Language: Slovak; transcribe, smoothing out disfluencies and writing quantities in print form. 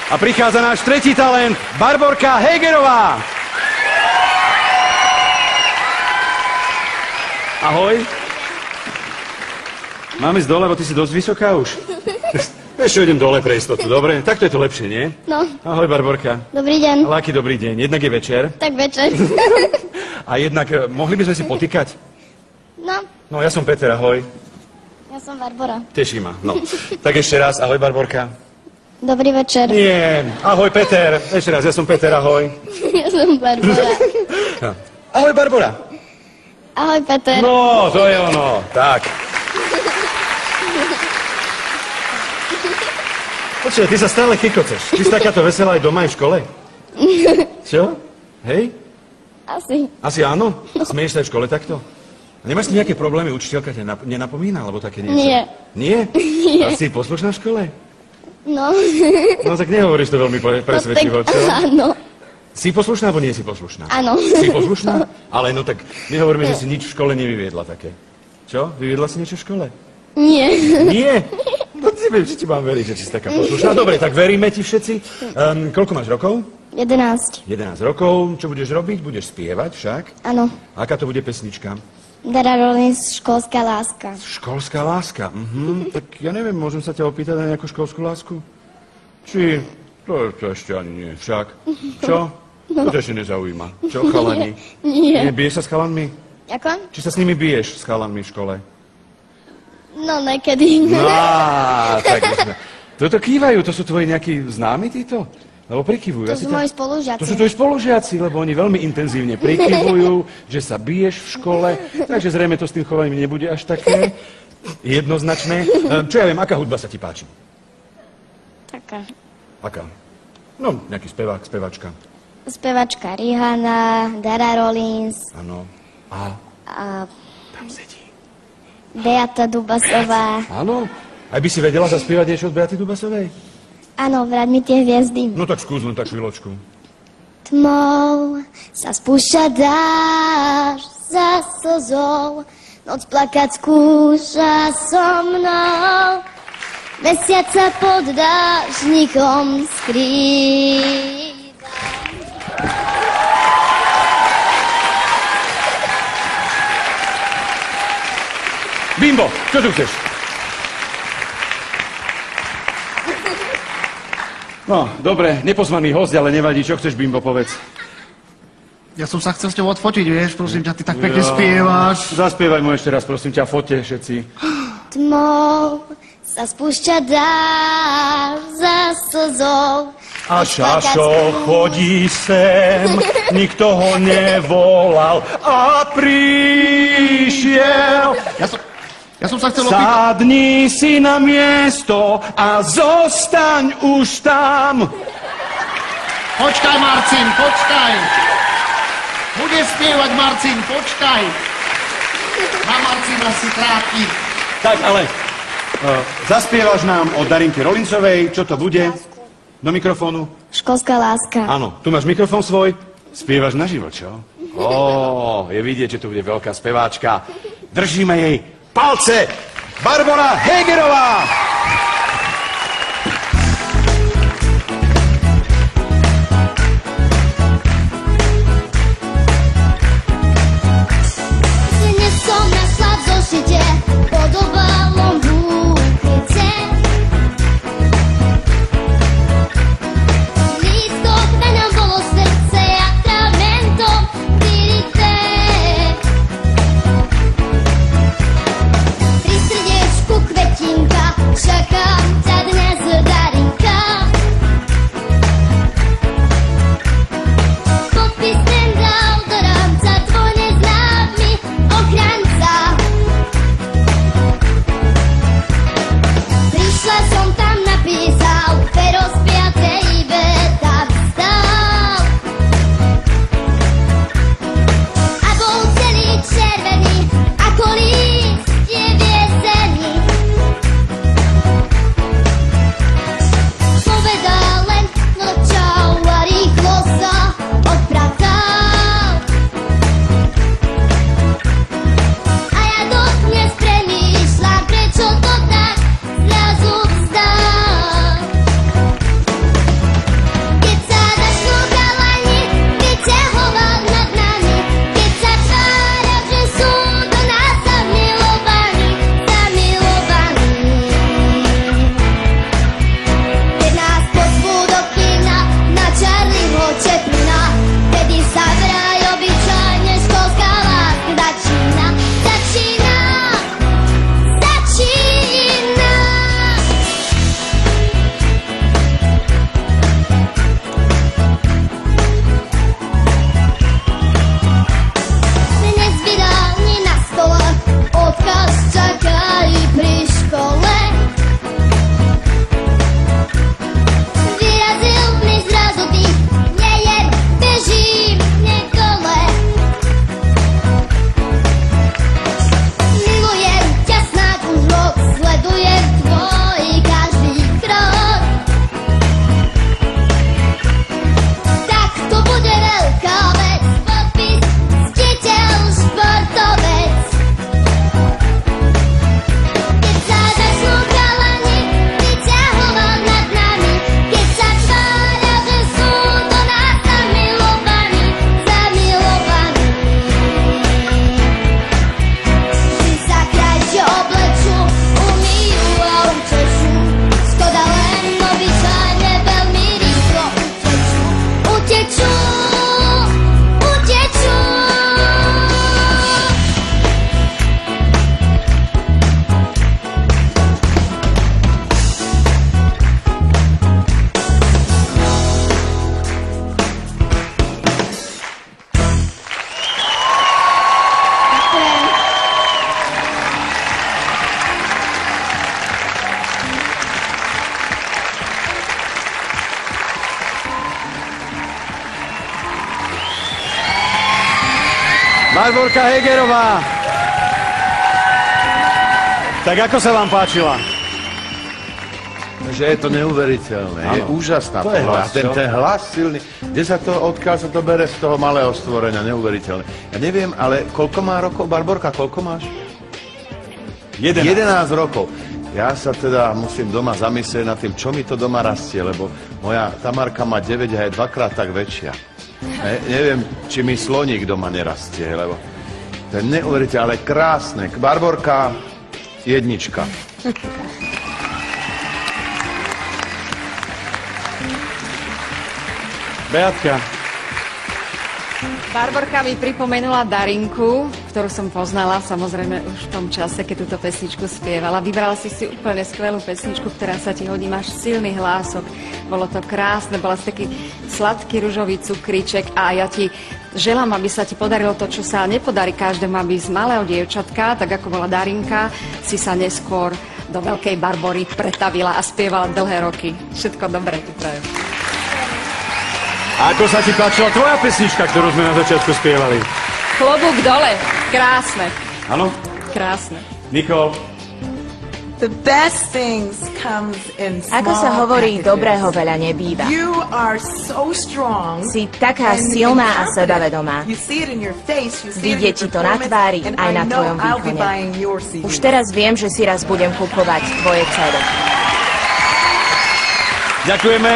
A prichádza náš tretí talent, Barborka Hegerová. Ahoj. Máme ísť dole, lebo ty si dosť vysoká už. Vieš čo, idem dole pre istotu, dobre? Takto je to lepšie, nie? No. Ahoj, Barborka. Dobrý deň. Ale aký dobrý deň? Jednak je večer. Tak večer. A jednak, mohli by sme si potýkať? No, No, ja som Peter, ahoj. ja som Barbora. Teší ma, no. Tak ešte raz, ahoj, Barborka. Dobrý večer. Nie, ahoj, Peter. Ešte raz, ja som Peter, ahoj. Ja som Barbora. Ahoj, Barbora. Ahoj, Peter. No, to je ono, tak. Počkaj, ty sa stále chykoceš. Ty si takáto veselá aj doma, aj v škole? Čo? Hej? Asi áno? Smeješ sa aj v škole takto? A nemáš s nejaké problémy? Učiteľka ťa nenapomína, alebo také niečo? Nie. Nie? Nie. A si poslušná v škole? No. No tak nehovoríš to veľmi presvedčivo, čo? Áno. Si poslušná, alebo nie si poslušná? Áno. Si poslušná? Ale no tak nehovoríme, že si nič v škole nevyviedla také. Čo? Vyviedla si niečo v škole? Nie. Nie? No neviem, či ti mám veriť, že si taká poslušná. Dobre, tak veríme ti všetci. Koľko máš rokov? 11. 11 rokov. Čo budeš robiť? Budeš spievať však? Áno. Aká to bude pesnička? Dara Rollins, Školská láska. Školská láska. Tak ja neviem, môžem sa ťa opýtať na nejakú školskú lásku? Či... To ešte ani nie. Však? Čo? No. To ešte nezaujíma. Čo, chalani? Nie. Biješ sa s chalanmi? Ako? Či sa s nimi biješ, s chalanmi v škole? No, nekedy. No, tak sme. Toto kývajú, to sú tvoji nejakí známi títo? Lebo prikyvujú. To sú moji spolužiaci. To sú tvoji spolužiaci, lebo oni veľmi intenzívne prikyvujú, že sa biješ v škole, takže zrejme to s tým chovaním nebude až také jednoznačné. Čo ja viem, aká hudba sa ti páči? Taká. Aká? No, nejaký spevák, spevačka. Spevačka Rihanna, Dara Rollins. Áno. A tam sedí. Beata Dubasová. Áno. Aj by si vedela zaspievať niečo od Beaty Dubasovej? Áno, vráť mi tie hviezdy. No tak skús len tak chvíľočku. Tmou sa spúšťa dáš za slzou, noc plakať skúša so mnou. Mesiac sa pod dážnikom skrýva. Bimbo, čo tu chceš? No, dobre, nepozvaný host, ale nevadí. Čo chceš, Bimbo, povedz? Ja som sa chcel s ňou odfotiť, vieš, prosím ťa, ty tak pekne spievaš. Zaspievaj mu ešte raz, prosím ťa, foťte všetci. Tmou sa spúšťa dáš za slzou. A Šašo chodí sem, nikto ho nevolal a prišiel. Ja som sa chcel opýtať. Sadni si na miesto a zostaň už tam. Počkaj, Marcin, počkaj. Budeš spievať, Marcin, počkaj. Na Marcina si trápi. Tak, ale zaspievaš nám o Darinke Rollinsovej, čo to bude? Do mikrofónu? Školská láska. Áno, tu máš mikrofón svoj, spievaš naživo, čo? Ó, je vidieť, že tu bude veľká speváčka. Držíme jej palce! Barbora Hegerová! Dnes som našla v zošite pod obalom búchnice. Lístok, na ňom bolo srdce a tramento vyrité. Pri srdiečku kvetinka, čakám ťa dnes, Darinka. Podpis ten dal do rámca tvoj neznámy ochranca. Prišla som tam, napísal, pero spiace ibe tam stál. A bol celý červený, ako lístie v jeseni. Barborka Hegerová. Tak ako sa vám páčila? Že je to neuveriteľné, je úžasná. To je hlas, ten hlas silný. Kde sa to, odkiaľ sa to bere z toho malého stvorenia, neuveriteľné. Ja neviem, ale koľko má rokov, Barborka, koľko máš? 11 rokov. Ja sa teda musím doma zamyslieť nad tým, čo mi to doma rastie, lebo moja Tamarka má 9 a je dvakrát tak väčšia. Neviem, či mi sloník doma nerastie, lebo to je neuveriteľné, ale krásne. Barborka, jednička. Beatka. Barborka mi pripomenula Darinku, ktorú som poznala samozrejme už v tom čase, keď túto pesničku spievala. Vybrala si úplne skvelú pesničku, ktorá sa ti hodí, máš silný hlások. Bolo to krásne, bola si taký sladký ružový cukríček a ja ti želám, aby sa ti podarilo to, čo sa nepodarí každému, aby z malého dievčatka, tak ako bola Darinka, si sa neskôr do veľkej Barbory pretavila a spievala dlhé roky. Všetko dobré ti prajem. A ako sa ti páčila tvoja pesnička, ktorú sme na začiatku spievali? Klobúk dole. Krásne. Áno? Krásne. Nikol? The best things comes in small Ako sa hovorí, packages. dobrého veľa nebýva. You are so strong. Si taká and silná a confident. sebavedomá. You see it in your face, you see it in Vidieť your ti to na performance, tvári, and aj I na know tvojom I'll be výkone. buying your CD. Už teraz viem, že si raz budem kupovať tvoje CD. Ďakujeme.